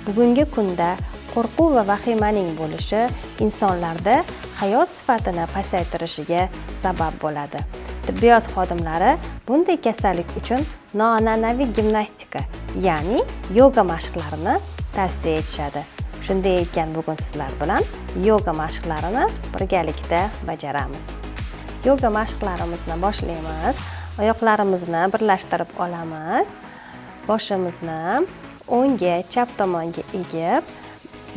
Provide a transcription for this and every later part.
Bugungi kunda qo'rquv va vahimaning bo'lishi insonlarda hayot sifatini pasaytirishiga sabab bo'ladi. Tibbiyot xodimlari bunday kasallik uchun noan'anaviy gimnastika, ya'ni yoga mashqlarini tavsiya etishadi. Shunday ekan, bugun sizlar bilan yoga mashqlarini birgalikda bajaramiz. Yoga mashqlarimizni boshlaymiz. Oyoqlarimizni birlashtirib olamiz. Boshimizni o'ngga, chap tomonga egib,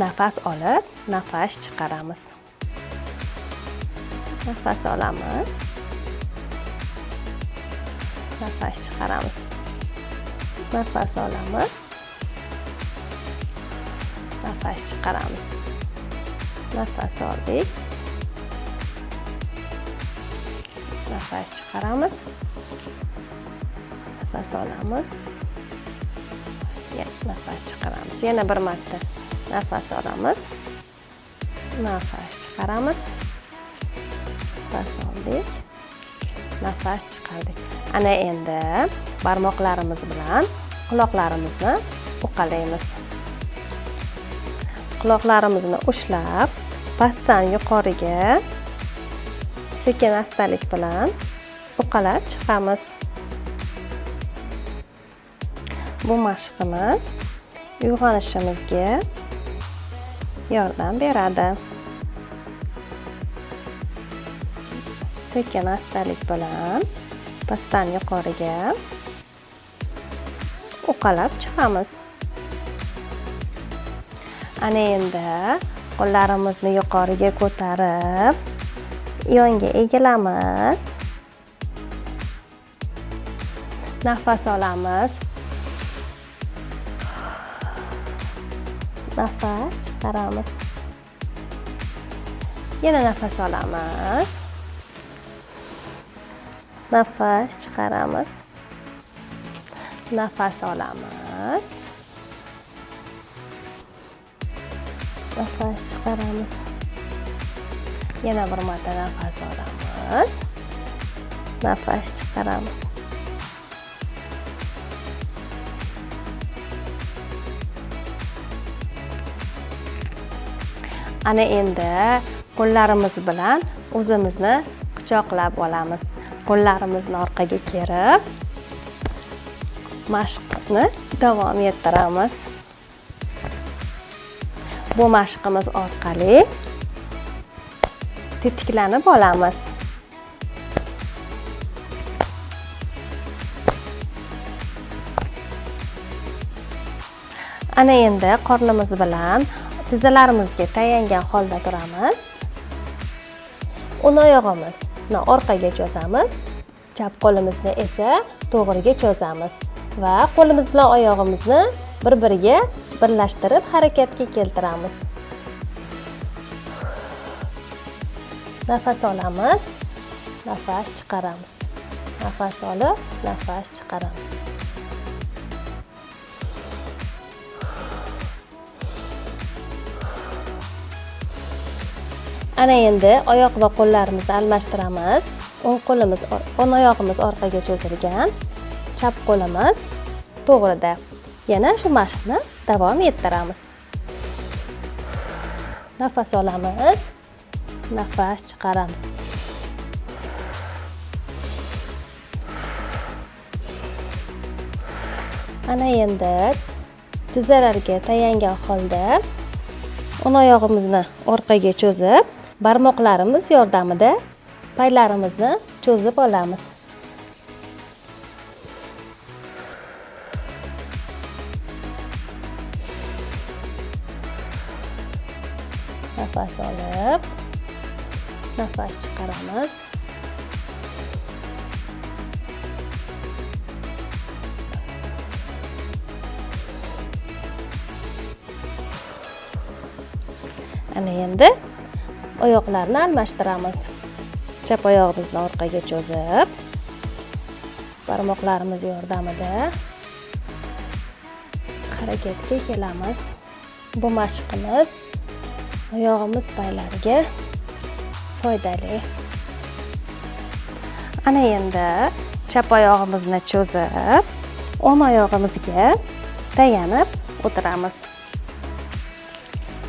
nafas olib, nafas chiqaramiz. Nafas olamiz. Nafas chiqaramiz. Nafas olamiz. Nafas chiqaramiz. Nafas oldik. Nafas chiqaramiz. Nafas olamiz. Nafas chiqaramiz. Yana bir marta nafas olamiz. Nafas chiqaramiz. Nafas oldik. Nafas chiqardik. Ana endi barmoqlarimiz bilan quloqlarimizni uqalaymiz. Quloqlarimizni ushlab, pastdan yuqoriga sekin-astalik bilan uqalab chiqamiz. Bu mashqimiz uyg'onishimizga yordam beradi. Sekin-astalik bilan pastdan yuqoriga uqalab chiqamiz. Ana endi qo'llarimizni yuqoriga ko'tarib, yonga egilamiz. Nafas olamiz. Nafas chiqaramiz. Yana nafas olamiz. Nafas chiqaramiz. Nafas olamiz. Nafas chiqaramiz. Yana bir marta nafas olamiz. Nafas chiqaramiz. Ana endi qo'llarimiz bilan o'zimizni quchoqlab olamiz. Qo'llarimizni orqaga kerib, mashqni davom ettiramiz. Bu mashqimiz orqali tetiklanib olamiz. Ana endi qornimiz bilan tizzalarimizga tayangan holda turamiz. O'ng oyog'imizni orqaga cho'zamiz, chap qo'limizni esa to'g'riga cho'zamiz va qo'limiz bilan oyog'imizni bir-biriga birlashtirib harakatga keltiramiz. Nafas olamiz, nafas chiqaramiz. Nafas olib, nafas chiqaramiz. Ana endi oyoq va qo'llarimizni almashtiramiz. O'ng oyog'imiz orqaga cho'zilgan, chap qo'limiz to'g'rida. Yana shu mashqni davom ettiramiz. Nafas olamiz, nafas chiqaramiz. Ana endi tizzalarga tayangan holda o'ng oyog'imizni orqaga cho'zib, barmoqlarimiz yordamida paylarimizni cho'zib olamiz. Nafas olib, nafas chiqaramiz. Ana endi oyoqlarni almashtiramiz. Chap oyog'imizni orqaga cho'zib, barmoqlarimiz yordamida harakatga kelamiz. Bu mashqimiz oyog'imiz paylariga foydali. Ana endi chap oyog'imizni cho'zib, o'ng oyog'imizga tayanib o'tiramiz.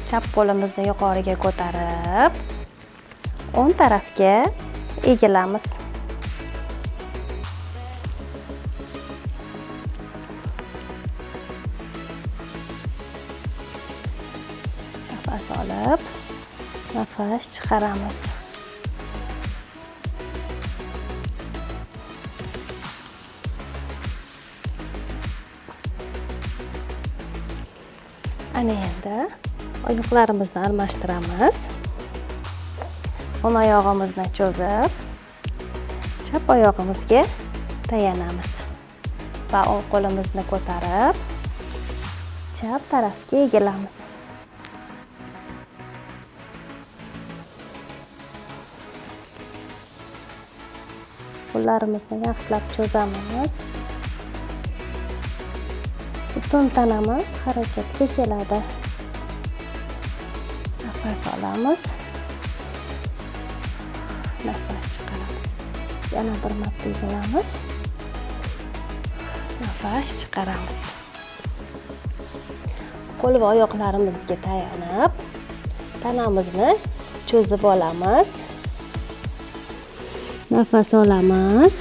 chap qo'limizni yuqoriga ko'tarib, o'ng tarafga egilamiz. Nafas olib, nafas chiqaramiz. Ana endi oyoqlarimizni almashtiramiz. O'ng oyog'imizni cho'zib, chap oyog'imizga tayanamiz va o'ng qo'limizni ko'tarib, chap tarafga egilamiz. Qo'llarimizni yaxshilab cho'zamiz. Butun tanamiz harakatga keladi. Nafas olamiz. Nafas chiqaramiz. Yana bir marta egilamiz. Nafas chiqaramiz. Qo'l va oyoqlarimizga tayanib, tanamizni cho'zib olamiz. Nafas olamiz.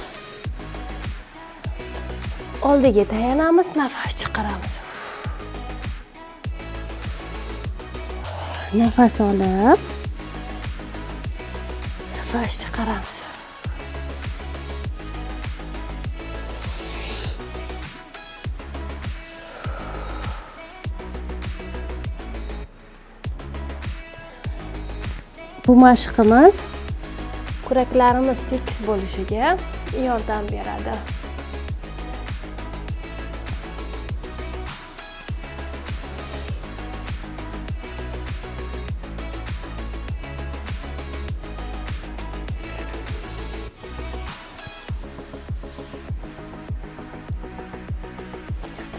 Oldiga tayanamiz, nafas chiqaramiz. Nafas olib, nafas chiqaramiz. Bu mashqimiz kuraklarimiz tekis bo'lishiga yordam beradi.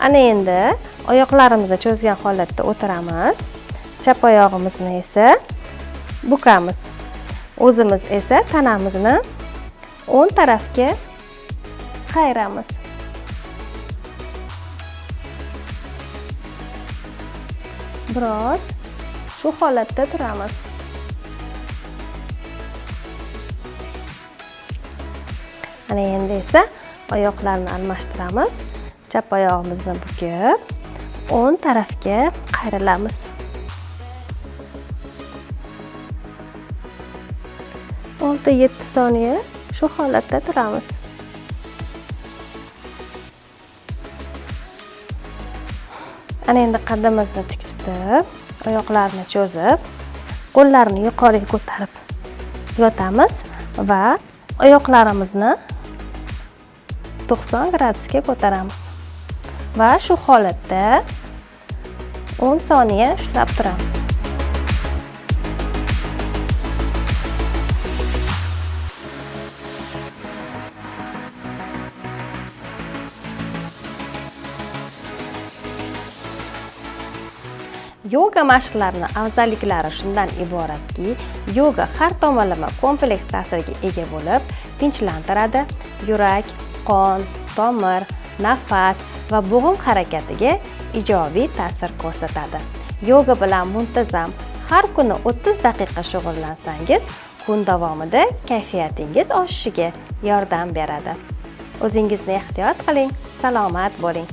Ana endi oyoqlarimizni cho'zgan holatda o'tiramiz. Chap oyog'imizni esa bukamiz. O'zimiz esa tanamizni o'ng tarafga qayramiz. Biroz shu holatda turamiz. Ana endi esa oyoqlarni almashtiramiz. Chap oyog'imizni bukib, o'ng tarafga qayrilamiz. 6-7 soniya shu holatda turamiz. Ana endi qaddimizni tik tutib, oyoqlarni cho'zib, qo'llarni yuqoriga ko'tarib yotamiz va oyoqlarimizni 90 gradusga ko'taramiz. Va shu holatda 10 soniya ushlab turamiz. Yoga mashqlarining afzalliklari shundan iboratki, yoga har tomonlama kompleks ta'sirga ega bo'lib, tinchlantiradi, yurak, qon, tomir, nafas va bo'g'im harakatiga ijobiy ta'sir ko'rsatadi. Yoga bilan muntazam har kuni 30 daqiqa shug'ullansangiz, kun davomida kayfiyatingiz oshishiga yordam beradi. O'zingizni ehtiyot qiling, salomat bo'ling.